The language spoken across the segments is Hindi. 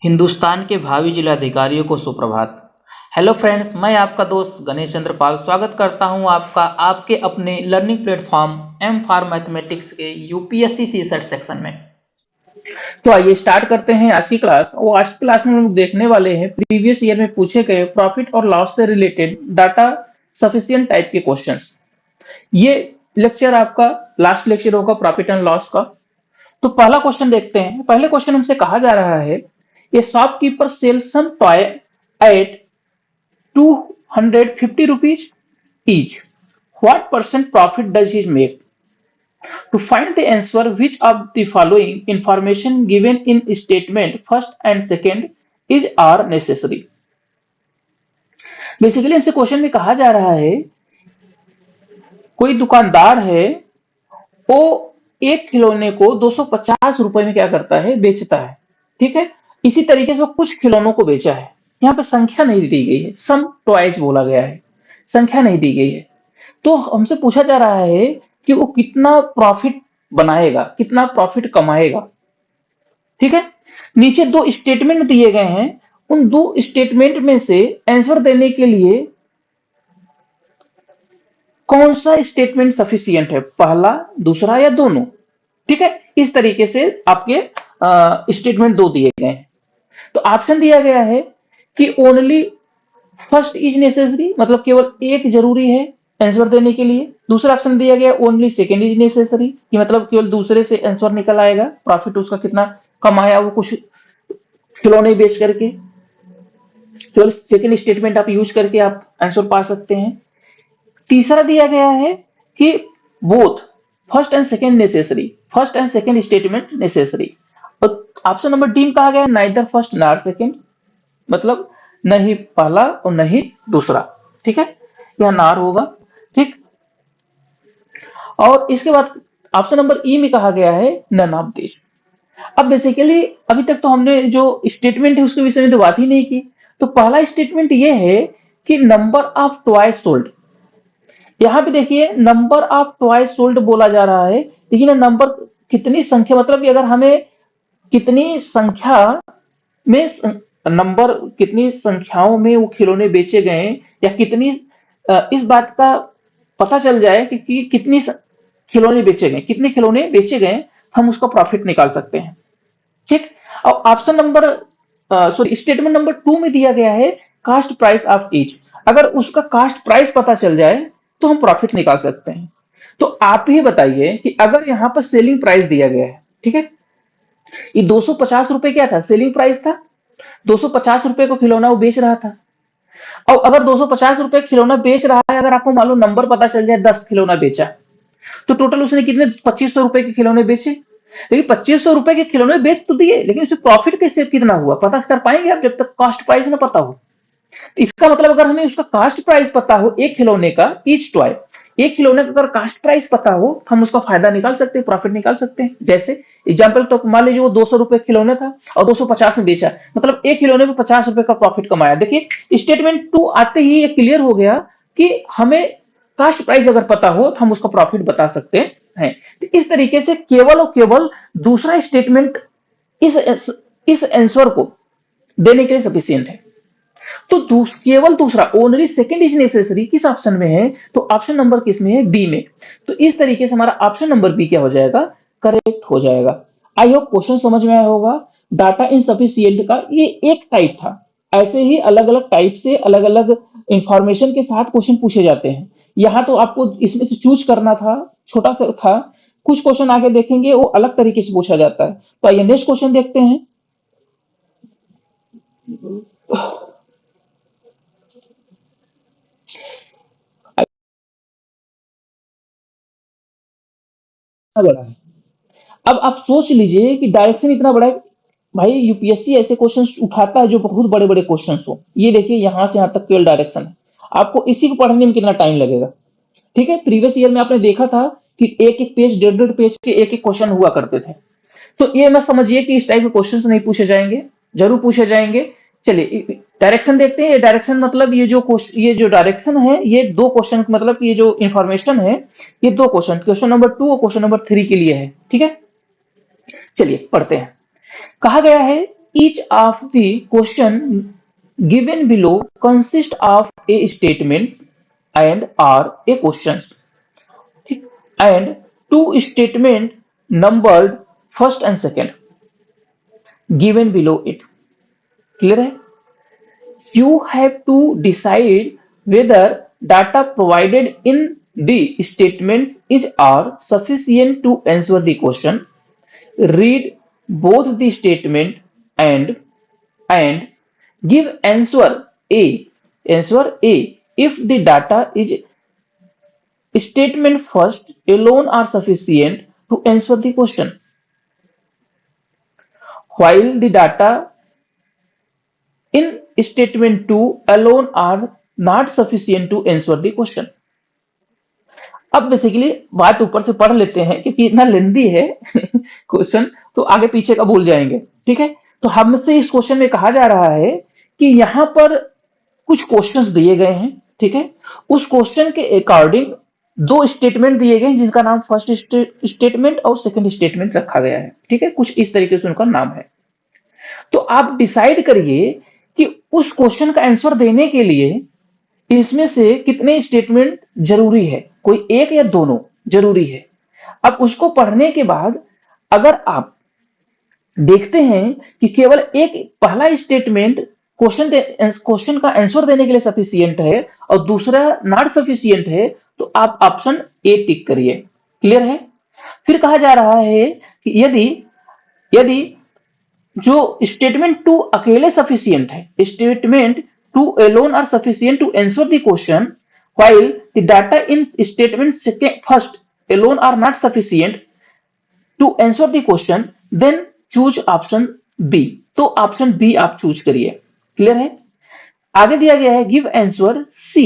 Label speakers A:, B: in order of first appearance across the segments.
A: हिंदुस्तान के भावी जिलाधिकारियों को सुप्रभात। हेलो फ्रेंड्स, मैं आपका दोस्त गणेश चंद्र पाल स्वागत करता हूं आपका आपके अपने learning platform M for mathematics के यूपीएससी सीसेट सेक्शन में।
B: तो आइए स्टार्ट करते हैं आज की क्लास। और आज की क्लास में हम लोग देखने वाले हैं प्रीवियस ईयर में पूछे गए प्रॉफिट और लॉस से रिलेटेड डाटा सफिशिएंट टाइप के क्वेश्चंस। ये लेक्चर आपका लास्ट लेक्चर होगा प्रॉफिट एंड लॉस का। तो पहला क्वेश्चन देखते हैं। पहले क्वेश्चन हमसे कहा जा रहा है, ये shopkeeper sell some toy at 250 rupees each, what percent profit does he make? To find the answer, which of the following information given in statement first and second is are necessary? Basically हमसे क्वेश्चन में कहा जा रहा है, कोई दुकानदार है, वो एक खिलौने को 250 रुपए में क्या करता है, बेचता है। ठीक है, इसी तरीके से वो कुछ खिलौनों को बेचा है। यहाँ पे संख्या नहीं दी गई है, सम टॉयज बोला गया है, संख्या नहीं दी गई है। तो हमसे पूछा जा रहा है कि वो कितना प्रॉफिट बनाएगा, कितना प्रॉफिट कमाएगा। ठीक है, नीचे दो स्टेटमेंट दिए गए हैं, उन दो स्टेटमेंट में से आंसर देने के लिए कौन सा स्टेटमेंट सफिशियंट है, पहला, दूसरा या दोनों। ठीक है, इस तरीके से आपके स्टेटमेंट दो दिए गए हैं। तो ऑप्शन दिया गया है कि ओनली फर्स्ट इज नेसेसरी, मतलब केवल एक जरूरी है आंसर देने के लिए। दूसरा ऑप्शन दिया गया ओनली सेकेंड इज नेसेसरी, कि मतलब केवल दूसरे से आंसर निकल आएगा, प्रॉफिट उसका कितना कमाया वो कुछ खिलौने बेच करके। केवल सेकेंड स्टेटमेंट आप यूज करके आप आंसर पा सकते हैं। तीसरा दिया गया है कि both first and second necessary, first and second statement necessary. और ऑप्शन नंबर डी में कहा गया नाइदर फर्स्ट नॉर सेकेंड, मतलब नहीं पहला और नहीं दूसरा। ठीक है, यह नार होगा। ठीक, और इसके बाद ऑप्शन नंबर ई में कहा गया है नन ऑफ दिस। अब बेसिकली अभी तक तो हमने जो स्टेटमेंट है उसके विषय में तो बात ही नहीं की। तो पहला स्टेटमेंट ये है कि नंबर ऑफ टॉयज सोल्ड। यहां पे देखिए नंबर ऑफ टॉयज सोल्ड बोला जा रहा है, लेकिन नंबर कितनी संख्या, मतलब कि अगर हमें कितनी संख्या में नंबर, कितनी संख्याओं में वो खिलौने बेचे गए या कितनी इस बात का पता चल जाए कि कितनी खिलौने बेचे गए, कितने खिलौने बेचे गए, हम उसका प्रॉफिट निकाल सकते हैं। ठीक, और option number sorry statement number 2 में दिया गया है कास्ट प्राइस ऑफ ईच। अगर उसका कास्ट प्राइस पता चल जाए तो हम प्रॉफिट निकाल सकते हैं। तो आप ही बताइए कि अगर यहां पर सेलिंग प्राइस दिया गया है, ठीक है, ये 250 रुपए क्या था, सेलिंग प्राइस था। 250 रुपए को खिलौना वो बेच रहा था। और अगर 250 रुपए खिलौना बेच रहा है, अगर आपको मालूम नंबर पता चल जाए 10 खिलौना बेचा, तो टोटल उसने कितने 2500 रुपए के खिलौने बेचे। लेकिन 2500 रुपए के खिलौने बेच तो दिए, लेकिन उससे प्रॉफिट कैसे कितना हुआ पता कर पाएंगे आप जब तक कॉस्ट प्राइस ना पता हो। इसका मतलब अगर हमें उसका कास्ट प्राइस पता हो एक खिलौने का, ईच टॉय, एक खिलौने का अगर कास्ट प्राइस पता हो, हम उसका फायदा निकाल सकते हैं, प्रॉफिट निकाल सकते हैं। जैसे एग्जांपल तो मान लीजिए वो 200 रुपए खिलौने था और 250 में बेचा, मतलब एक खिलौने पे 50 रुपए का प्रॉफिट कमाया। देखिए स्टेटमेंट 2 आते ही ये क्लियर हो गया कि हमें कास्ट प्राइस अगर पता हो तो हम उसका प्रॉफिट बता सकते हैं। तो इस तरीके से केवल और केवल दूसरा स्टेटमेंट इस आंसर को देने के लिए सफिशियंट है। तो केवल दूसरा ओनली सेकंड इज नेसेसरी किस ऑप्शन में है, तो ऑप्शन नंबर किस में है, बी में। तो इस तरीके से हमारा ऑप्शन नंबर बी क्या हो जाएगा, करेक्ट हो जाएगा। आई होप क्वेश्चन समझ में आया होगा। डाटा इनसफिशिएंट का ये एक टाइप था, ऐसे ही अलग अलग टाइप से अलग अलग इंफॉर्मेशन के साथ क्वेश्चन पूछे जाते हैं। यहाँ तो आपको इसमें से चूज करना था, छोटा था। कुछ क्वेश्चन आगे देखेंगे वो अलग तरीके से पूछा जाता है। तो आइए नेक्स्ट क्वेश्चन देखते हैं। बड़ा है, अब आप सोच लीजिए कि डायरेक्शन इतना बड़ा है। भाई यूपीएससी ऐसे क्वेश्चंस उठाता है जो बहुत बड़े बड़े क्वेश्चंस हो। ये देखिए यहां से यहां तक केवल डायरेक्शन है, आपको इसी को पढ़ने में कितना टाइम लगेगा। ठीक है, प्रीवियस ईयर में आपने देखा था कि एक एक पेज, डेढ़ डेढ़ पेज के एक एक क्वेश्चन हुआ करते थे। तो ये मत समझिए कि इस टाइप के क्वेश्चंस नहीं पूछे जाएंगे, जरूर पूछे जाएंगे। चलिए डायरेक्शन देखते हैं। ये डायरेक्शन मतलब ये जो डायरेक्शन है, ये दो क्वेश्चन, मतलब ये जो इंफॉर्मेशन है, ये दो क्वेश्चन, क्वेश्चन नंबर 2 और क्वेश्चन नंबर 3 के लिए है। ठीक है, चलिए पढ़ते हैं। कहा गया है each of the question given below consist of a statements and or a questions, ठीक? And two statement numbered first and second given below it. Clear है? You have to decide whether data provided in the statements is are sufficient to answer the question. Read both the statement and and give answer A. Answer A. If the data is statement first alone are sufficient to answer the question, while the data in statement 2 alone are not sufficient to answer the question. अब बेसिकली बात ऊपर से पढ़ लेते हैं क्योंकि इतना लेंदी है क्वेश्चन, तो आगे पीछे का भूल जाएंगे। ठीक है, तो हमसे इस क्वेश्चन में कहा जा रहा है कि यहां पर कुछ क्वेश्चंस दिए गए हैं। ठीक है, उस क्वेश्चन के अकॉर्डिंग दो स्टेटमेंट दिए गए हैं जिनका नाम फर्स्ट स्टेटमेंट और सेकंड स्टेटमेंट रखा गया है। ठीक है, कुछ इस तरीके से उनका नाम है। तो आप डिसाइड करिए कि उस क्वेश्चन का आंसर देने के लिए इसमें से कितने स्टेटमेंट जरूरी है, कोई एक या दोनों जरूरी है। अब उसको पढ़ने के बाद अगर आप देखते हैं कि केवल एक पहला स्टेटमेंट क्वेश्चन का आंसर देने के लिए सफिशियंट है और दूसरा नॉट सफिशियंट है, तो आप ऑप्शन ए टिक करिए। क्लियर है? फिर कहा जा रहा है कि यदि यदि जो स्टेटमेंट टू अकेले सफिशियंट है, statement two alone are sufficient to answer the question while the data in statement first alone are not sufficient to answer the question, then choose option B. तो ऑप्शन बी आप चूज करिए। क्लियर है? आगे दिया गया है give answer C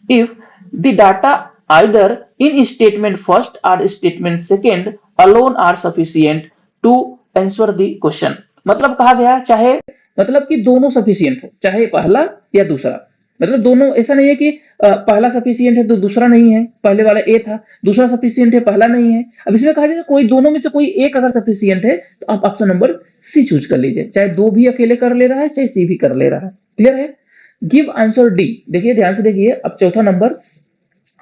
B: if the data either in statement first or statement second alone are sufficient to answer the question. मतलब कहा गया चाहे मतलब कि दोनों सफिशियंट है, चाहे पहला या दूसरा। मतलब दोनों, ऐसा नहीं है कि पहला सफिशियंट है तो दूसरा नहीं है, पहले वाला ए था, दूसरा सफिशियंट है पहला नहीं है। अब इसमें कहा जाए कोई दोनों में से कोई एक अगर सफिशियंट है तो आप ऑप्शन नंबर सी चूज कर लीजिए, चाहे दो भी अकेले कर ले रहा है चाहे सी भी कर ले रहा है। क्लियर है? Give answer D. देखिए ध्यान से देखिए, अब चौथा नंबर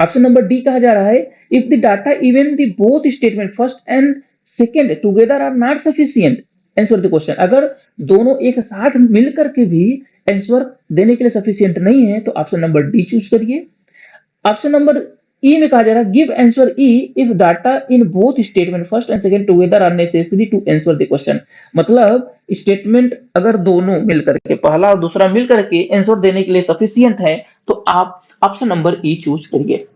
B: ऑप्शन नंबर डी कहा जा रहा है if the data even the both statement first and second together are not sufficient answer the question. अगर दोनों एक साथ मिलकर के भी आंसर देने के लिए सफिशियंट नहीं है तो ऑप्शन नंबर डी चूज करिए। ऑप्शन नंबर ई में कहा जा रहा है give answer E if data in both statement first and second together are necessary to answer the question. मतलब स्टेटमेंट अगर दोनों मिलकर के, पहला और दूसरा मिलकर के आंसर देने के लिए सफिशियंट है तो आप ऑप्शन नंबर ई चूज करिए।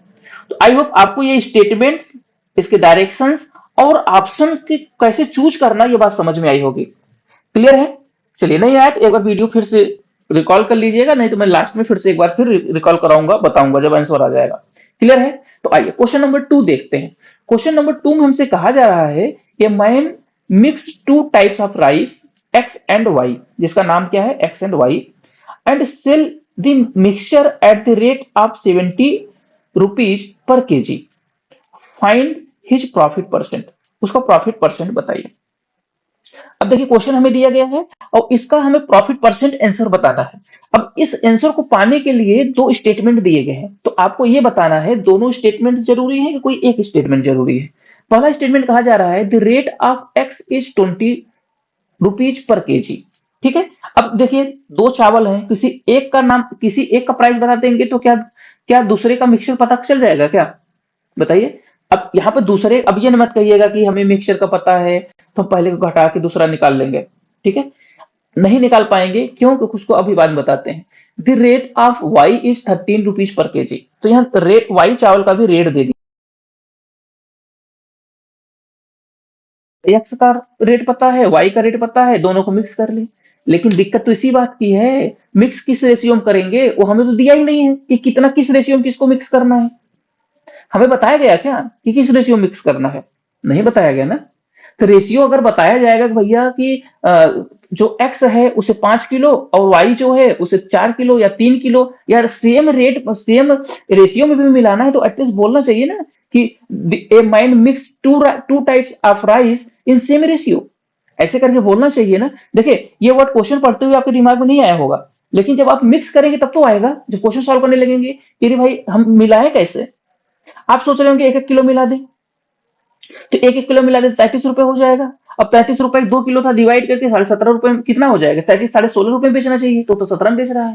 B: तो आई होप आपको ये स्टेटमेंट्स, इसके डायरेक्शंस और ऑप्शन की कैसे चूज करना ये बात समझ में आई होगी। क्लियर है? चलिए, नहीं आया तो एक बार वीडियो फिर से रिकॉल कर लीजिएगा, नहीं तो मैं लास्ट में फिर से एक बार फिर रिकॉल कराऊंगा, बताऊंगा जब आंसर आ जाएगा। क्लियर है? तो आइए क्वेश्चन नंबर 2 देखते हैं। क्वेश्चन नंबर 2 में हमसे कहा जा रहा है कि man mix two types of rice x and y, जिसका नाम क्या है x and y, and sell the mixture at the rate of 70 rupees per KG. Find his profit percent. उसका प्रॉफिट परसेंट बताइए। अब देखिए क्वेश्चन हमें दिया गया है और इसका हमें प्रॉफिट परसेंट आंसर बताना है। अब इस आंसर को पाने के लिए दो स्टेटमेंट दिए गए हैं, तो आपको यह बताना है दोनों स्टेटमेंट जरूरी है कि कोई एक स्टेटमेंट जरूरी है। पहला स्टेटमेंट कहा जा रहा है the rate of x is 20 rupees per KG. ठीक है, अब देखिए दो चावल हैं, किसी एक का नाम, किसी एक का प्राइस बता देंगे तो क्या क्या दूसरे का मिक्सचर पता चल जाएगा क्या? बताइए। अब यहाँ पे दूसरे, अब ये मत कहिएगा कि हमें मिक्सचर का पता है तो पहले को घटा के दूसरा निकाल लेंगे। ठीक है, नहीं निकाल पाएंगे, क्यों? क्योंकि उसको अभी बाद में बताते हैं। The rate of y is 13 rupees per KG. तो यहाँ रेट वाई चावल का भी रेट दे दिया, एक्स का रेट पता है, वाई का रेट पता है, दोनों को मिक्स कर ले। लेकिन दिक्कत तो इसी बात की है, मिक्स किस रेशियो में करेंगे वो हमें तो दिया ही नहीं है कि कितना किस रेशियो में किसको मिक्स करना है। हमें बताया गया क्या कि किस रेशियो मिक्स करना है? नहीं बताया गया ना। तो रेशियो अगर बताया जाएगा कि भैया कि जो एक्स है उसे 5 किलो और वाई जो है उसे 4 किलो या 3 किलो, या सेम रेट सेम रेशियो में भी मिलाना है तो एटलीस्ट बोलना चाहिए ना कि a man mix two types of rice in same ratio. ऐसे करके बोलना चाहिए ना। देखिए ये वर्ड क्वेश्चन पढ़ते हुए आपके दिमाग में नहीं आया होगा, लेकिन जब आप मिक्स करेंगे तब तो आएगा, जब क्वेश्चन सॉल्व करने लगेंगे कि अरे भाई हम मिलाएं कैसे। आप सोच रहे होंगे 1-1 किलो मिला दें, तो 1-1 किलो मिला दें 33 रुपए हो जाएगा। अब 33 रुपए 2 किलो था, डिवाइड करके 17.5 रुपए में कितना हो जाएगा, 33 16.5 रुपए में बेचना चाहिए, तो 17 में बेच रहा है।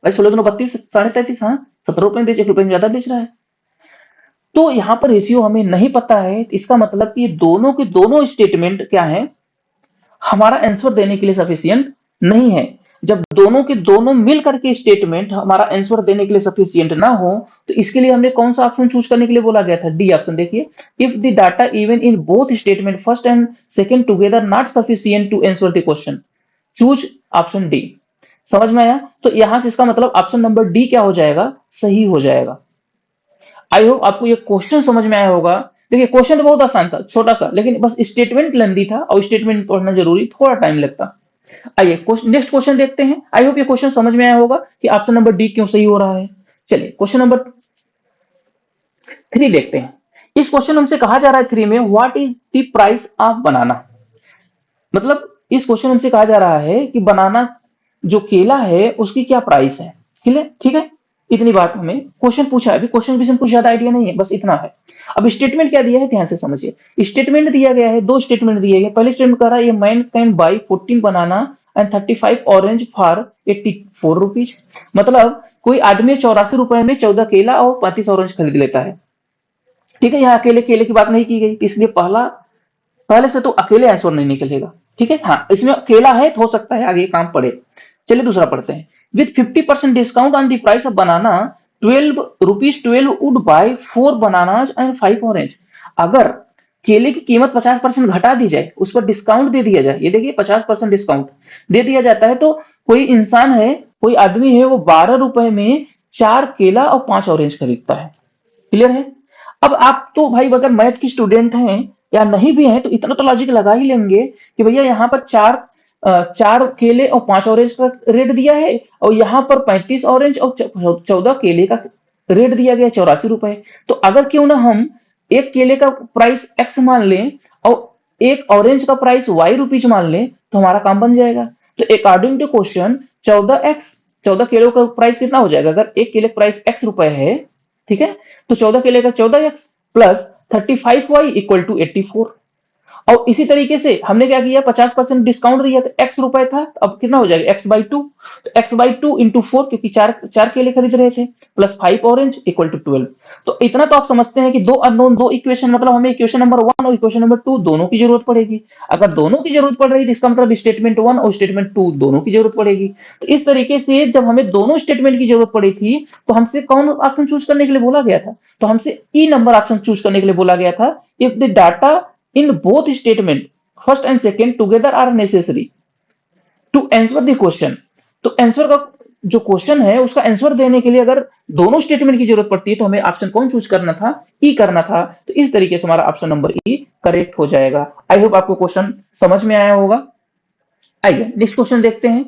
B: भाई 16 दूनी 32, 33.5, हाँ 17 रुपए में बेच, 1 रुपए में ज्यादा बेच रहा है। तो यहाँ पर रेशियो हमें नहीं पता है, इसका मतलब कि दोनों के दोनों स्टेटमेंट क्या है, हमारा आंसर देने के लिए सफिशियंट नहीं है। जब दोनों के दोनों मिल करके स्टेटमेंट हमारा आंसर देने के लिए सफिशियंट ना हो, तो इसके लिए हमने कौन सा ऑप्शन चूज करने के लिए बोला गया था, डी ऑप्शन। देखिए, if the data even in both statement first and second together not sufficient to answer the question, choose option D. समझ में आया? तो यहां से इसका मतलब ऑप्शन नंबर डी क्या हो जाएगा, सही हो जाएगा। आई होप आपको ये क्वेश्चन समझ में आया होगा। देखिए क्वेश्चन तो बहुत आसान था, छोटा सा, लेकिन बस स्टेटमेंट लेंदी था और स्टेटमेंट पढ़ना जरूरी, थोड़ा टाइम लगता। आइए नेक्स्ट क्वेश्चन देखते हैं। आई होप ये क्वेश्चन समझ में आया होगा कि ऑप्शन नंबर डी क्यों सही हो रहा है। चलिए क्वेश्चन नंबर 3 देखते हैं। इस क्वेश्चन हमसे कहा जा रहा है 3 में, what is the price of बनाना। मतलब इस क्वेश्चन हमसे कहा जा रहा है कि बनाना जो केला है उसकी क्या प्राइस है। ठीक है, इतनी बात हमें क्वेश्चन पूछा है। अभी क्वेश्चन भी कुछ ज्यादा आइडिया नहीं है, बस इतना है। अब स्टेटमेंट क्या दिया है ध्यान से समझिए। स्टेटमेंट दिया गया है, दो स्टेटमेंट दिए गए। पहले स्टेटमेंट कह रहा है, ये man can buy 14 banana and 35 orange for 84 rupees. मतलब कोई आदमी 84 रुपए में 14 केला और 35 ऑरेंज खरीद लेता है। ठीक है, यहाँ अकेले केले की बात नहीं की गई, इसलिए पहले से तो अकेले आंसर नहीं निकलेगा। ठीक है, हाँ इसमें अकेला है तो हो सकता है आगे काम पड़े। चलिए दूसरा पढ़ते हैं। With 50% discount on the price of banana 12 would buy 4 bananas and 5 orange. अगर केले की कीमत 50% घटा दी जाए, उस पर डिस्काउंट दे दिया जाए, ये देखिए 50% डिस्काउंट दे दिया जाता है, तो कोई इंसान है, कोई आदमी है, वो 12 रुपए में 4 केला और 5 ऑरेंज खरीदता है। क्लियर है? अब आप तो भाई अगर मैथ की स्टूडेंट हैं या नहीं भी हैं, तो इतना तो लॉजिक लगा ही लेंगे कि भैया यहाँ पर 4 केले और 5 ऑरेंज का रेट दिया है, और यहाँ पर 35 ऑरेंज और 14 केले का रेट दिया गया 84 रुपए। तो अगर क्यों ना हम एक केले का प्राइस एक्स मान लें और एक ऑरेंज का प्राइस वाई रुपीज मान लें, तो हमारा काम बन जाएगा। तो अकॉर्डिंग टू क्वेश्चन 14 केले का प्राइस कितना हो जाएगा, अगर एक केले का प्राइस एक्स रुपए है, ठीक है, तो 14 के लेकर 14x plus 35y equal to 84। और इसी तरीके से हमने क्या किया, 50% डिस्काउंट दिया, तो x रुपए था, अब कितना हो जाएगा x/2, तो x/2 इंटू 4, क्योंकि चार केले खरीद रहे थे, प्लस 5 ऑरेंज इक्वल टू 12। तो इतना तो आप समझते हैं कि दो अननोन, दो इक्वेशन, मतलब हमें इक्वेशन नंबर 1 और इक्वेशन नंबर 2 दोनों की जरूरत पड़ेगी। अगर दोनों की जरूरत पड़ रही है, तो इसका मतलब स्टेटमेंट 1 और स्टेटमेंट 2 दोनों की जरूरत पड़ेगी। तो इस तरीके से जब हमें दोनों स्टेटमेंट की जरूरत पड़ी थी, तो हमसे कौन ऑप्शन चूज करने के लिए बोला गया था, तो हमसे ई नंबर ऑप्शन चूज करने के लिए बोला गया था। If the data in both statement first and second together are necessary to answer the question. तो आंसर का जो क्वेश्चन है उसका आंसर देने के लिए अगर दोनों स्टेटमेंट की जरूरत पड़ती है, तो हमें ऑप्शन कौन चूज करना था, ई करना था। तो इस तरीके से हमारा ऑप्शन नंबर ई करेक्ट हो जाएगा। आई होप आपको क्वेश्चन समझ में आया होगा। आइए नेक्स्ट क्वेश्चन देखते हैं।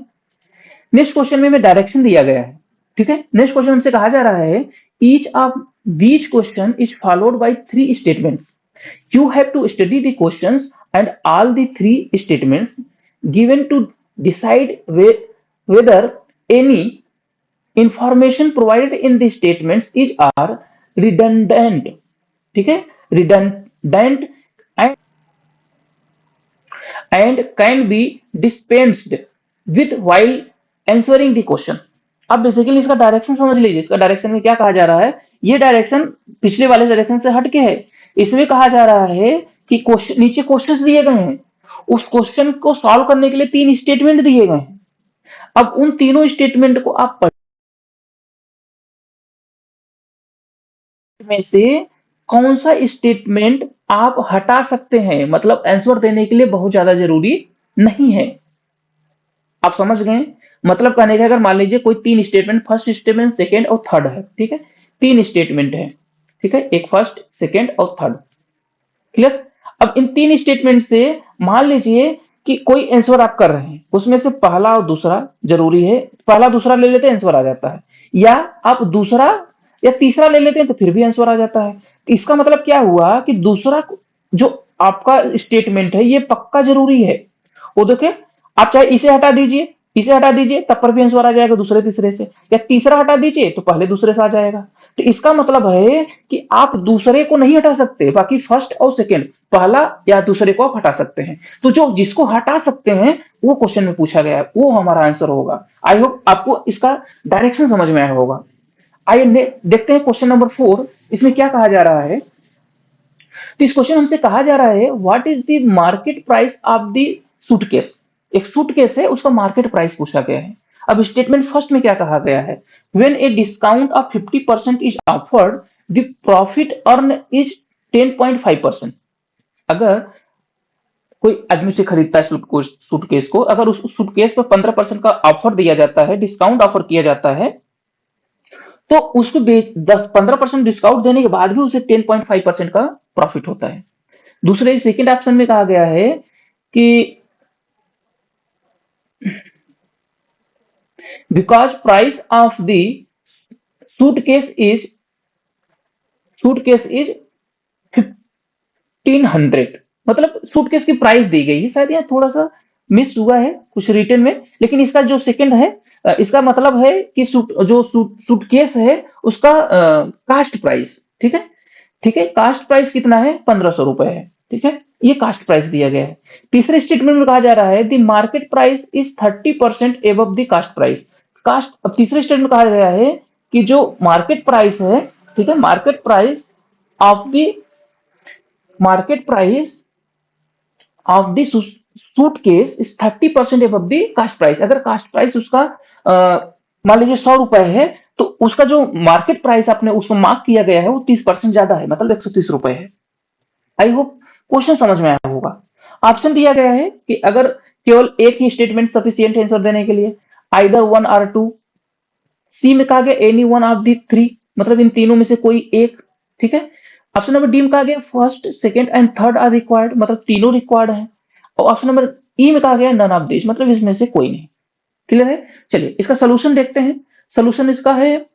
B: नेक्स्ट क्वेश्चन में डायरेक्शन दिया गया है। ठीक है, नेक्स्ट क्वेश्चन हमसे कहा जा रहा है, each of these question is followed by 3 statements. You have to study the questions and all the 3 statements given to decide whether any information provided in the statements is are redundant. ठीक है, redundant and can be dispensed with while answering the question. अब बेसिकली इसका डायरेक्शन समझ लीजिए। इसका डायरेक्शन में क्या कहा जा रहा है, ये डायरेक्शन पिछले वाले डायरेक्शन से हटके है। इसमें कहा जा रहा है कि क्वेश्चन, नीचे क्वेश्चंस दिए गए हैं, उस क्वेश्चन को सॉल्व करने के लिए 3 स्टेटमेंट दिए गए हैं। अब उन तीनों स्टेटमेंट को आप में से कौन सा स्टेटमेंट आप हटा सकते हैं, मतलब आंसर देने के लिए बहुत ज्यादा जरूरी नहीं है। आप समझ गए? मतलब कहने का, अगर मान लीजिए कोई 3 स्टेटमेंट, फर्स्ट स्टेटमेंट, सेकंड और थर्ड है, ठीक है, 3 स्टेटमेंट है, ठीक है, एक फर्स्ट, सेकंड और थर्ड। क्लियर? अब इन 3 स्टेटमेंट से मान लीजिए कि कोई आंसर आप कर रहे हैं, उसमें से पहला और दूसरा जरूरी है, पहला दूसरा ले लेते हैं आंसर आ जाता है, या आप दूसरा या तीसरा ले लेते हैं तो फिर भी आंसर आ जाता है। तो इसका मतलब क्या हुआ कि दूसरा जो आपका स्टेटमेंट है ये पक्का जरूरी है, वो देखे, आप चाहे इसे हटा दीजिए तब पर भी आंसर आ जाएगा दूसरे तीसरे से, या तीसरा हटा दीजिए तो पहले दूसरे से आ जाएगा। तो इसका मतलब है कि आप दूसरे को नहीं हटा सकते, बाकी फर्स्ट और सेकंड, पहला या दूसरे को आप हटा सकते हैं। तो जो जिसको हटा सकते हैं वो क्वेश्चन में पूछा गया है, वो हमारा आंसर होगा। आई होप आपको इसका डायरेक्शन समझ में आया होगा। आइए देखते हैं क्वेश्चन नंबर 4, इसमें क्या कहा जा रहा है। तो इस क्वेश्चन हमसे कहा जा रहा है what is the market price of the suitcase. एक सूटकेस है, उसका मार्केट प्राइस पूछा गया है। अब स्टेटमेंट फर्स्ट में क्या कहा गया है, when a discount of 50% is offered the profit earn is 10.5%। अगर कोई आदमी से खरीदता है सूटकेस को, अगर उस सूटकेस पर 15% का ऑफर दिया जाता है, डिस्काउंट ऑफर किया जाता है, तो उसको 10-15% डिस्काउंट देने के बाद भी उसे 10.5% का प्रॉफिट होता है। दूसरे सेकंड ऑप्शन में कहा गया है कि because price of the suitcase is suitcase is 1500, मतलब सूटकेस की प्राइस दी गई है। शायद यहाँ थोड़ा सा मिस हुआ है कुछ रिटर्न में, लेकिन इसका जो सेकंड है, इसका मतलब है कि सूटकेस है उसका कास्ट प्राइस, ठीक है, ठीक है, कास्ट प्राइस कितना है, 1500 रुपए है, ठीक है, ये कास्ट प्राइस दिया गया है। तीसरे स्टेटमेंट में कहा जा रहा है the market price is 30% above the cost price. Cost, अब तीसरे स्टेटमेंट में कहा गया है कि जो मार्केट प्राइस है, ठीक है, of the market price of the suitcase is 30% above the cost price. अगर कास्ट प्राइस उसका मान लीजिए 100 रुपए है, तो उसका जो मार्केट प्राइस आपने उसको मार्क किया गया है वो 30% ज्यादा है, मतलब 130 रुपए है। आई होप क्वेश्चन समझ में आया होगा। ऑप्शन दिया गया है कि अगर केवल एक ही स्टेटमेंट सफिशियंट आंसर देने के लिए, आइदर वन और टू। सी में कहा गया any one of the three, मतलब इन तीनों में से कोई एक, ठीक है। ऑप्शन नंबर डी में कहा गया first second and third are required, मतलब तीनों रिक्वायर्ड है। और ऑप्शन नंबर ई में कहा गया नन ऑफ दिस, मतलब इसमें से कोई नहीं। क्लियर है। चलिए इसका सोल्यूशन देखते हैं। सोल्यूशन इसका है,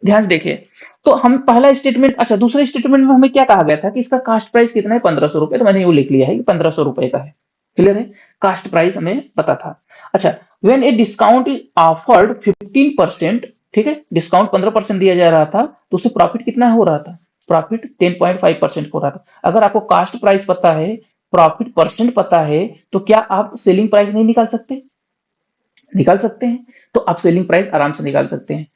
B: ध्यान से देखिए। तो हम पहला स्टेटमेंट, अच्छा दूसरे स्टेटमेंट में हमें क्या कहा गया था कि इसका कास्ट प्राइस कितना है, 1500 रुपए, तो मैंने वो लिख लिया है कि 1500 रुपए का है। क्लियर है, कास्ट प्राइस हमें पता था। अच्छा, when a discount is offered 15%, ठीक है, डिस्काउंट 15% दिया जा रहा था, तो उससे प्रॉफिट कितना हो रहा था, प्रॉफिट 10.5% हो रहा था। अगर आपको कास्ट प्राइस पता है, प्रॉफिट परसेंट पता है, तो क्या आप सेलिंग प्राइस नहीं निकाल सकते, निकाल सकते हैं। तो आप सेलिंग प्राइस आराम से निकाल सकते हैं।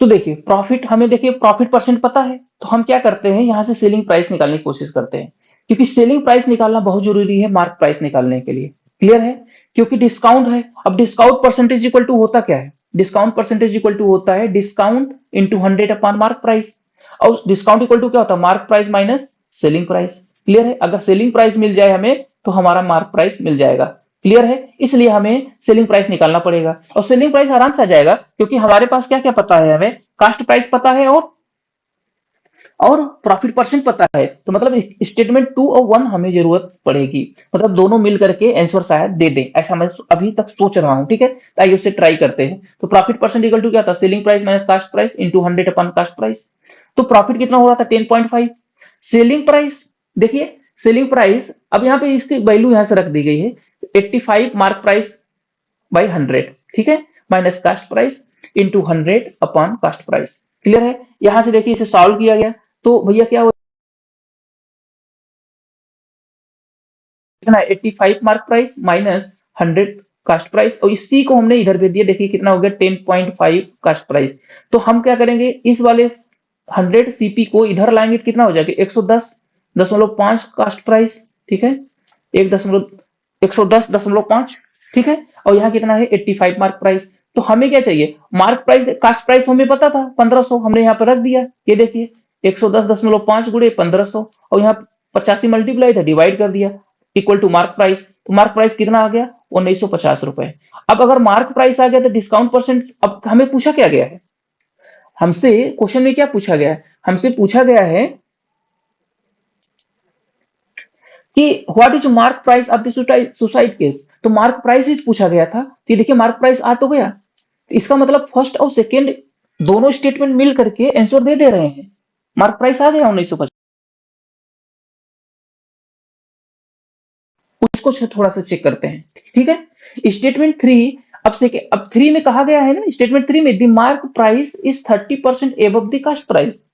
B: तो देखिए प्रॉफिट, हमें देखिए प्रॉफिट परसेंट पता है, तो हम क्या करते हैं, यहां से सेलिंग प्राइस निकालने की कोशिश करते हैं, क्योंकि सेलिंग प्राइस निकालना बहुत जरूरी है मार्क प्राइस निकालने के लिए। क्लियर है, क्योंकि डिस्काउंट है। अब डिस्काउंट परसेंटेज इक्वल टू होता क्या है, डिस्काउंट परसेंटेज इक्वल टू होता है discount into 100 upon mark price. और डिस्काउंट इक्वल टू क्या होता है, mark price minus selling price. Clear है, अगर सेलिंग प्राइस मिल जाए हमें, तो हमारा मार्क प्राइस मिल जाएगा। क्लियर है, इसलिए हमें सेलिंग प्राइस निकालना पड़ेगा, और सेलिंग प्राइस आराम से आ जाएगा, क्योंकि हमारे पास क्या क्या पता है, हमें कास्ट प्राइस पता है और प्रॉफिट परसेंट पता है। तो मतलब स्टेटमेंट 2 और 1 हमें जरूरत पड़ेगी, मतलब दोनों मिल करके आंसर शायद दे दें, ऐसा मैं अभी तक सोच रहा हूं। ठीक है, तो आइए उससे ट्राई करते हैं। तो प्रॉफिट परसेंट इक्वल टू क्या था, selling price minus cost price into 100 upon cost price. तो प्रॉफिट कितना हो रहा था, 10.5। सेलिंग प्राइस, देखिए सेलिंग प्राइस, अब यहाँ पे इसकी वैल्यू यहां से रख दी गई है 85 मार्क प्राइस बाई 100, ठीक है, minus cost price into 100 upon cost price. Clear है, यहां से देखिए इसे सॉल्व किया गया, तो भैया क्या कितना, 85 mark price minus 100 cost price, और इसी को हमने इधर भेज दिया, देखिए कितना हो गया 10.5 कास्ट प्राइस। तो हम क्या करेंगे, इस वाले 100 सीपी को इधर लाएंगे तो कितना हो जाएगा 110.5 कास्ट प्राइस, ठीक है, 110.5, ठीक है, और यहाँ कितना है 85 मार्क प्राइस। तो हमें क्या चाहिए, मार्क प्राइस, कास्ट प्राइस तो हमें पता था 1500, हमने यहाँ पर रख दिया, ये देखिए 110.5 गुणे 1500, और यहाँ 85 मल्टीप्लाई था, डिवाइड कर दिया, इक्वल टू मार्क प्राइस। तो मार्क प्राइस कितना आ गया, 1950 रुपए। अब अगर मार्क प्राइस आ गया तो डिस्काउंट परसेंट, अब हमें पूछा क्या गया है, हमसे क्वेश्चन में क्या पूछा गया है, हमसे पूछा गया है कि what is mark price of the suicide case. तो मार्क प्राइस ही पूछा गया था, तो ये देखिए मार्क प्राइस आ तो गया, तो इसका मतलब फर्स्ट और सेकंड दोनों स्टेटमेंट मिल करके आंसर दे दे रहे हैं, मार्क प्राइस आ गया 1950। इसको थोड़ा सा चेक करते हैं। ठीक है, स्टेटमेंट 3। अब 3 में कहा गया है ना, स्टेटमेंट 3 में the mark price is 30% above the cost price.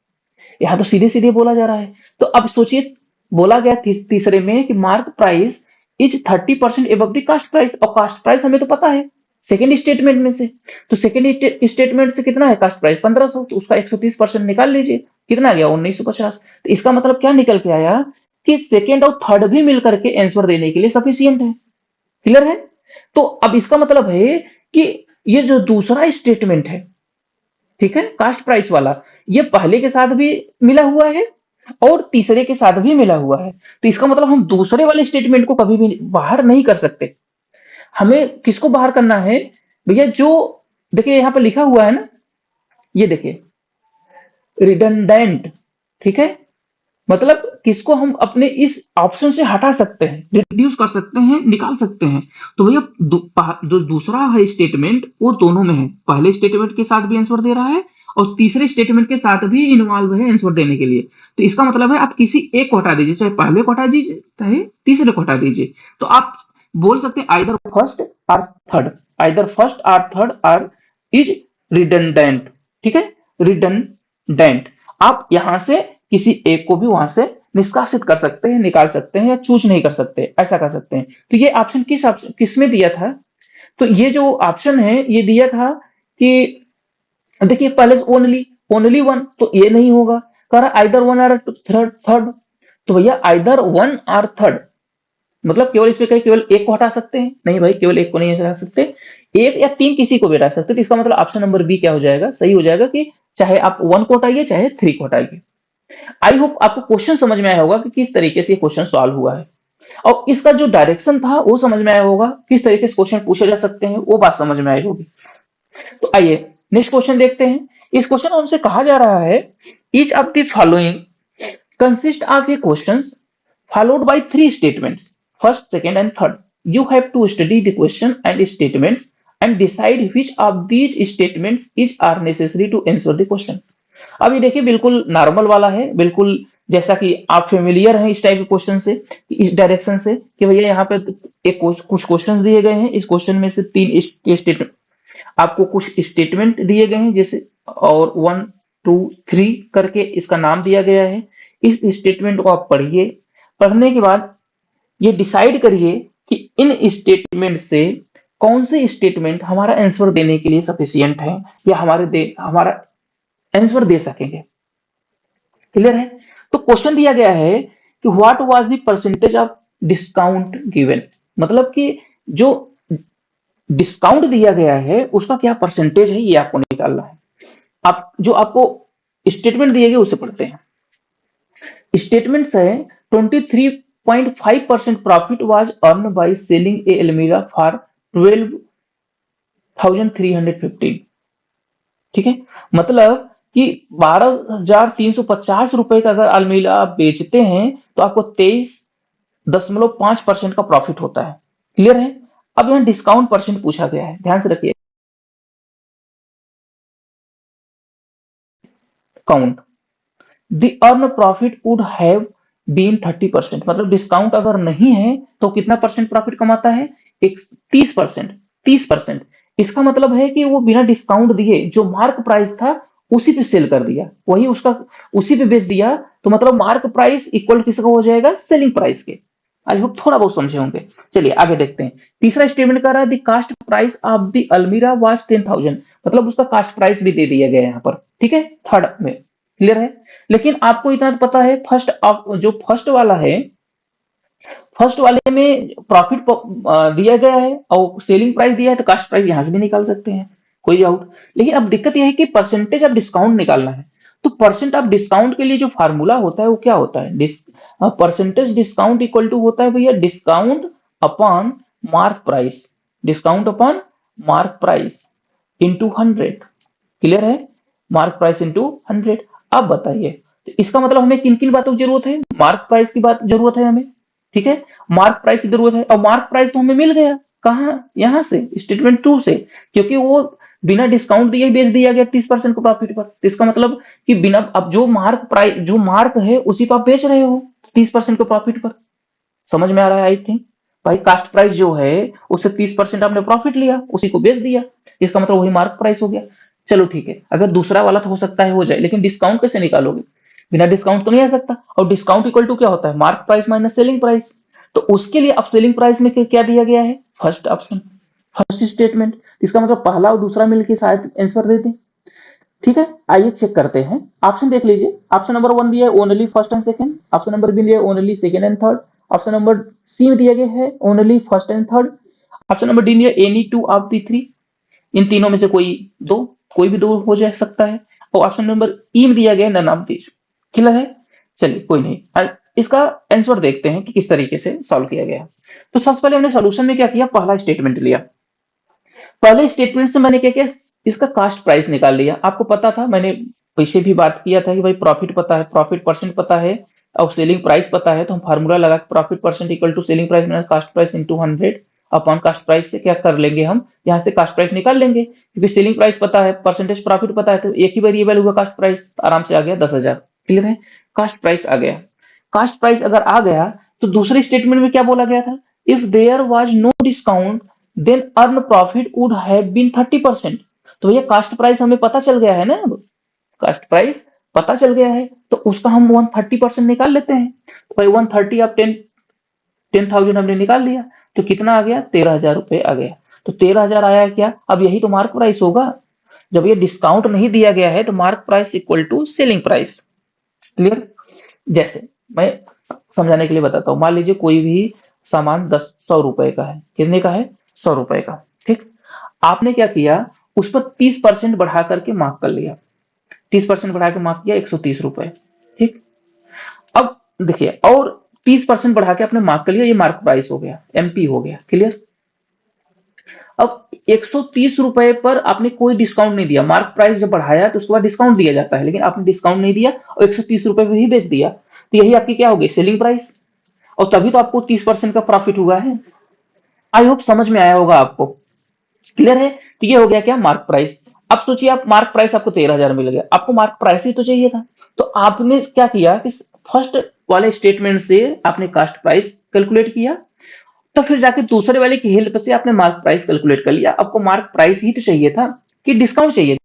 B: यहाँ तो सीधे सीधे बोला जा रहा है। तो अब सोचिए, बोला गया तीसरे में कि mark price is 30% above the cost price, और कास्ट प्राइस हमें तो पता है सेकेंड स्टेटमेंट में से। तो सेकेंड स्टेटमेंट से कितना है कास्ट प्राइस 1500, तो उसका 130% निकाल लीजिए, कितना गया 1950। तो इसका मतलब क्या निकल के आया कि सेकेंड और थर्ड भी मिलकर के आंसर देने के लिए सफिशियंट है। क्लियर है? तो अब इसका मतलब है कि ये जो दूसरा स्टेटमेंट है, ठीक है, कास्ट प्राइस वाला, ये पहले के साथ भी मिला हुआ है और तीसरे के साथ भी मिला हुआ है। तो इसका मतलब हम दूसरे वाले स्टेटमेंट को कभी भी बाहर नहीं कर सकते। हमें किसको बाहर करना है भैया? जो देखिए यहां पर लिखा हुआ है ना, ये देखिए रिडंडेंट। ठीक है, मतलब किसको हम अपने इस ऑप्शन से हटा सकते हैं, रिड्यूस कर सकते हैं, निकाल सकते हैं। तो भैया जो दूसरा है स्टेटमेंट वो दोनों में है, पहले स्टेटमेंट के साथ भी आंसर दे रहा है और तीसरे स्टेटमेंट के साथ भी इन्वॉल्व है आंसर देने के लिए। तो इसका मतलब है आप किसी एक को हटा दीजिए, चाहे पहले को हटा दीजिए चाहे तीसरे को हटा दीजिए। तो आप बोल सकते हैं आइदर फर्स्ट और थर्ड, आइदर फर्स्ट और थर्ड आर इज रिडंडेंट। ठीक है, रिडंडेंट। आप यहां से किसी एक को भी वहां से निष्कासित कर सकते हैं, निकाल सकते हैं, या चूज नहीं कर सकते, ऐसा कर सकते हैं। तो ये ऑप्शन किस में दिया था? तो ये जो ऑप्शन है ये दिया था कि देखिए पहले ओनली ओनली वन, तो ये नहीं होगा। कह रहा आइदर वन और थर्ड, तो भैया आइदर वन और थर्ड, मतलब केवल इसमें कहीं केवल एक को हटा सकते हैं? नहीं भाई, केवल एक को नहीं हटा सकते, एक या तीन किसी को भी हटा सकते। तो इसका मतलब ऑप्शन नंबर बी क्या हो जाएगा? सही हो जाएगा कि चाहे आप वन को हटाइए चाहे थ्री को हटाइए। आई होप आपको क्वेश्चन समझ में आया होगा कि किस तरीके से ये क्वेश्चन सॉल्व हुआ है, और इसका जो डायरेक्शन था वो समझ में आया होगा, किस तरीके से क्वेश्चन पूछे जा सकते हैं वो बात समझ में आई होगी। तो आइए नेक्स्ट क्वेश्चन देखते हैं। इस क्वेश्चन में हमसे कहा जा रहा है each of the following consist of A questions followed by three statements, first, second and third. You have to study the question and statements and decide which of these statements is are necessary to answer the question. अब ये देखिए बिल्कुल नॉर्मल वाला है, बिल्कुल जैसा कि आप फेमिलियर हैं इस टाइप के क्वेश्चन से, इस डायरेक्शन से, कि भैया यहाँ पे एक कुछ क्वेश्चन दिए गए हैं, इस क्वेश्चन में से तीन स्टेटमेंट, आपको कुछ स्टेटमेंट दिए गए हैं जैसे, और 1 2 3 करके इसका नाम दिया गया है। इस स्टेटमेंट को आप पढ़िए, पढ़ने के बाद ये डिसाइड करिए कि इन स्टेटमेंट से कौन से स्टेटमेंट हमारा आंसर देने के लिए सफिशियंट है, या हमारा आंसर दे सकेंगे। क्लियर है? तो क्वेश्चन दिया गया है कि what was the percentage of discount given, मतलब कि जो डिस्काउंट दिया गया है उसका क्या परसेंटेज है, ये आपको निकालना है। आप जो आपको स्टेटमेंट दिए गए उसे पढ़ते हैं। स्टेटमेंट है 23.5% profit was earn by selling ए अलमीरा फॉर 12,315। ठीक है, मतलब कि 12,350 रुपए का अगर अलमीरा आप बेचते हैं तो आपको 23.5% का प्रॉफिट होता है। क्लियर है? अब यहाँ डिस्काउंट परसेंट पूछा गया है, ध्यान से रखिए। Count the earn profit would have been 30%, मतलब डिस्काउंट अगर नहीं है तो कितना परसेंट प्रॉफिट कमाता है? एक 30%। 30%, इसका मतलब है कि वो बिना डिस्काउंट दिए जो मार्क प्राइस था उसी पे सेल कर दिया, वही उसका उसी पे बेच दिया। तो मतलब मार्क प्राइस इक्वल किसका हो जाएगा? सेलिंग प्राइस के। आई होप थोड़ा बहुत समझे होंगे। चलिए आगे देखते हैं। तीसरा स्टेटमेंट कर रहा है the cost price of the अलमीरा वाज 10,000, मतलब उसका कास्ट प्राइस भी दे दिया गया यहाँ पर। ठीक है, थर्ड में। क्लियर है? लेकिन आपको इतना तो पता है जो फर्स्ट वाला है, फर्स्ट वाले में प्रॉफिट दिया गया है और सेलिंग प्राइस दिया है, तो कास्ट प्राइस यहां से भी निकाल सकते हैं, कोई डाउट। लेकिन अब दिक्कत यह है कि परसेंटेज ऑफ डिस्काउंट निकालना है। तो परसेंट ऑफ डिस्काउंट के लिए जो फार्मूला होता है वो क्या होता है? परसेंटेज डिस्काउंट इक्वल टू होता है भैया discount upon mark price, discount upon mark price into 100। Clear है? Mark price into 100। अब बताइए, तो इसका मतलब हमें किन किन बातों की जरूरत है? मार्क प्राइस की बात जरूरत है हमें। ठीक है, मार्क प्राइस की जरूरत है, और मार्क प्राइस तो हमें मिल गया कहाँ? यहाँ से स्टेटमेंट 2 से, क्योंकि वो बिना डिस्काउंट दिए बेच दिया गया 30% को प्रॉफिट पर। तो इसका मतलब कि बिना, अब जो मार्क है उसी पर आप बेच रहे हो 30% के प्रॉफिट पर। समझ में आ रहा है आई थिंक? भाई कास्ट प्राइस जो है उससे 30% आपने प्रॉफिट लिया, उसी को बेच दिया, इसका मतलब वही मार्क प्राइस हो गया। चलो ठीक है, अगर दूसरा वाला तो हो सकता है हो जाए, लेकिन डिस्काउंट कैसे निकालोगे? बिना डिस्काउंट तो नहीं आ सकता। और डिस्काउंट इक्वल टू क्या होता है? Mark price minus selling price. तो उसके लिए अब सेलिंग प्राइस में क्या दिया गया है? First option, first statement. इसका मतलब पहला और दूसरा मिलकर शायद आंसर दे दें। ठीक है, आइए चेक करते हैं। ऑप्शन देख लीजिए, ऑप्शन नंबर 1 भी है only first and second, option number B है only second and third, option number C में दिया गया है only first and third, option number D है any two of the three. इन तीनों में से दो कोई भी दो हो जा सकता है। और ऑप्शन नंबर ई में दिया गया है नन ऑफ दीज। क्लियर है? चलिए कोई नहीं, इसका आंसर देखते हैं कि किस तरीके से सॉल्व किया गया। तो सबसे पहले हमने सॉल्यूशन में क्या किया, पहला स्टेटमेंट लिया। पहले स्टेटमेंट से मैंने क्या किया, इसका कास्ट प्राइस निकाल लिया। आपको पता था, मैंने पीछे भी बात किया था कि भाई प्रॉफिट पता है, प्रॉफिट परसेंट पता है और सेलिंग प्राइस पता है, तो हम फार्मूला लगा profit percent equal to selling price minus cost price into 100 upon cost price से क्या कर लेंगे, हम यहाँ से कास्ट प्राइस निकाल लेंगे, क्योंकि सेलिंग प्राइस पता है, परसेंटेज प्रॉफिट पता है, तो एक ही वेरिएबल हुआ कास्ट प्राइस, आराम से आ गया 10,000। क्लियर है? कास्ट प्राइस आ गया। कास्ट प्राइस अगर आ गया तो दूसरे स्टेटमेंट में क्या बोला गया था, if there was no discount then earn profit would have been 30%। तो भैया कास्ट प्राइस हमें पता चल गया है ना, अब कास्ट प्राइस पता चल गया है तो उसका हम 130% निकाल लेते हैं। तो भाई 130 ऑफ 10,000 हमने निकाल लिया, तो कितना आ गया? 13,000 रुपए आ गया। तो 13,000 आया क्या? अब यही तो मार्क प्राइस होगा। जब ये डिस्काउंट नहीं दिया गया है तो mark price equal to selling price. Clear? जैसे मैं समझाने के लिए बताता हूँ, मान लीजिए कोई भी सामान 100 रुपए का है। कितने का है? 100 रुपए का। ठीक, आपने क्या किया, उस पर 30% बढ़ा करके मार्क कर लिया, 30% बढ़ा के मार्क किया 130 रुपए। ठीक, अब देखिए, और 30% बढ़ा के आपने मार्क कर लिया, ये मार्क प्राइस हो गया, एमपी हो गया। क्लियर? अब 130 रुपए पर आपने कोई डिस्काउंट नहीं दिया, मार्क प्राइस जब बढ़ाया तो उसके बाद डिस्काउंट दिया जाता है, लेकिन आपने डिस्काउंट नहीं दिया और 130 रुपए पे ही बेच दिया, तो यही आपकी क्या होगी? Selling price. और तभी तो आपको 30% का प्रॉफिट हुआ है। आई होप समझ में आया होगा आपको। क्लियर है? तो ये हो गया क्या? Mark price. अब सोचिए, आप मार्क प्राइस आपको 13,000 मिल गया, आपको मार्क प्राइस ही तो चाहिए था। तो आपने क्या किया कि फर्स्ट वाले स्टेटमेंट से आपने कास्ट प्राइस कैलकुलेट किया, तो फिर जाके दूसरे वाले की हेल्प से आपने मार्क प्राइस कैलकुलेट कर लिया। आपको मार्क प्राइस ही तो चाहिए था कि डिस्काउंट चाहिए?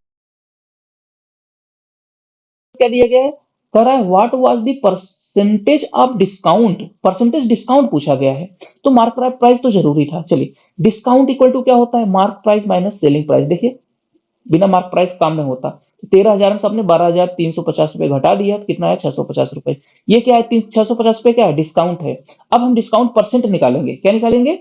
B: क्या दिया गया है? कह रहा है what was the percentage of discount, percentage discount पूछा गया है, तो मार्क प्राइस तो जरूरी था। चलिए, डिस्काउंट इक्वल टू क्या होता है? Mark price minus selling price. देखिए, बिना मार्क प्राइस काम नहीं होता। 13,000 में से आपने 12,350 रुपए घटा दिया, तो कितना है? 650 रुपए। ये क्या है? 650 रुपए क्या है? डिस्काउंट है। अब हम डिस्काउंट परसेंट निकालेंगे। क्या निकालेंगे?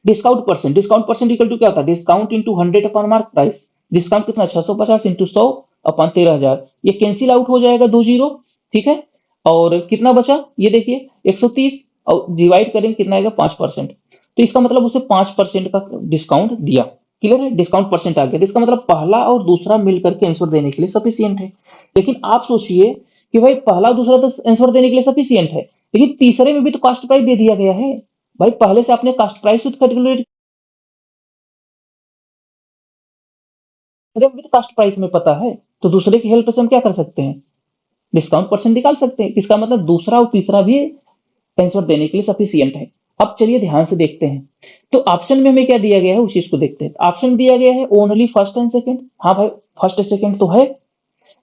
B: Discount percent. Discount percent equal to क्या होता है? Discount into 100 upon mark price. Discount कितना? 650 इंटू 100 अपॉन 13,000। ये कैंसिल आउट हो जाएगा, 2 जीरो। ठीक है, और कितना बचा? ये देखिए 130, और डिवाइड करेंगे कितना आएगा? 5%। तो इसका मतलब उसे 5% का डिस्काउंट दिया। क्लियर है? डिस्काउंट परसेंट आ गया, तो इसका मतलब पहला और दूसरा मिलकर के आंसर देने के लिए सफिशियंट है। लेकिन आप सोचिए कि भाई पहला और दूसरा तो आंसर देने के लिए सफिशियंट है, लेकिन तीसरे में भी तो कॉस्ट प्राइस दे दिया गया है। भाई पहले से आपने कॉस्ट प्राइस कैलकुलेट, भी तो कॉस्ट प्राइस में पता है, तो दूसरे की हेल्प से हम क्या कर सकते हैं? डिस्काउंट परसेंट निकाल सकते हैं। इसका मतलब दूसरा और तीसरा भी आंसर देने के लिए सफिशियंट है। अब चलिए ध्यान से देखते हैं, तो ऑप्शन में हमें क्या दिया गया है उस चीज को देखते हैं। ऑप्शन दिया गया है ओनली फर्स्ट एंड सेकंड। हाँ भाई, फर्स्ट सेकंड तो है,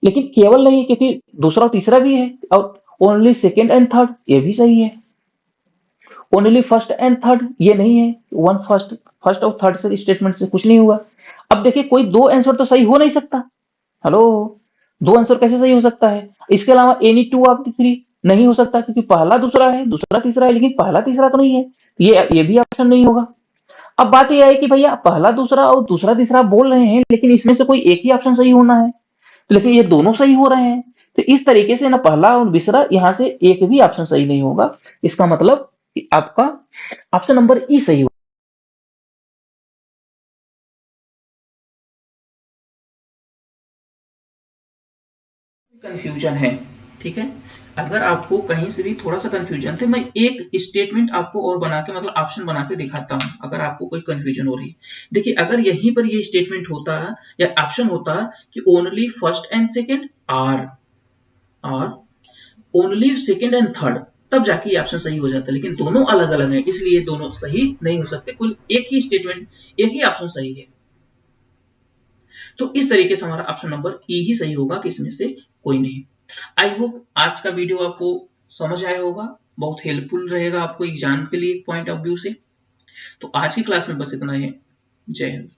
B: लेकिन केवल नहीं, क्योंकि दूसरा और तीसरा भी है। और ओनली सेकंड एंड थर्ड, ये भी सही है। ओनली फर्स्ट एंड थर्ड ये नहीं है, वन फर्स्ट, फर्स्ट और थर्ड से स्टेटमेंट से कुछ नहीं हुआ। अब देखिए, कोई दो आंसर तो सही हो नहीं सकता। हेलो, दो आंसर कैसे सही हो सकता है? इसके अलावा any two of the three नहीं हो सकता, क्योंकि पहला दूसरा है, दूसरा तीसरा है, लेकिन पहला तीसरा तो नहीं है। ये भी ऑप्शन नहीं होगा। अब बात यह है कि भैया पहला दूसरा और दूसरा तीसरा बोल रहे हैं, लेकिन इसमें से कोई एक ही ऑप्शन सही होना है, लेकिन ये दोनों सही हो रहे हैं। तो इस तरीके से ना पहला और दूसरा, यहां से एक भी ऑप्शन सही नहीं होगा। इसका मतलब कि आपका ऑप्शन नंबर ई सही होगा। कंफ्यूजन है, ठीक है? अगर आपको कहीं से भी थोड़ा सा कंफ्यूजन थे, मैं एक स्टेटमेंट आपको और बना के, मतलब ऑप्शन बना के दिखाता हूं, अगर आपको कोई कंफ्यूजन हो रही है। देखिए, अगर यहीं पर ये स्टेटमेंट होता या ऑप्शन होता कि ओनली फर्स्ट एंड सेकंड, और ओनली सेकंड एंड थर्ड,
A: तब जाके ये ऑप्शन सही हो जाता है, लेकिन दोनों अलग अलग हैं इसलिए दोनों सही नहीं हो सकते, कुल एक ही स्टेटमेंट, एक ही ऑप्शन सही है। तो इस तरीके से हमारा ऑप्शन नंबर ई ही सही होगा कि इसमें से कोई नहीं। आई होप आज का वीडियो आपको समझ आया होगा, बहुत हेल्पफुल रहेगा आपको एग्जाम के लिए पॉइंट ऑफ व्यू से। तो आज की क्लास में बस इतना ही। जय हिंद।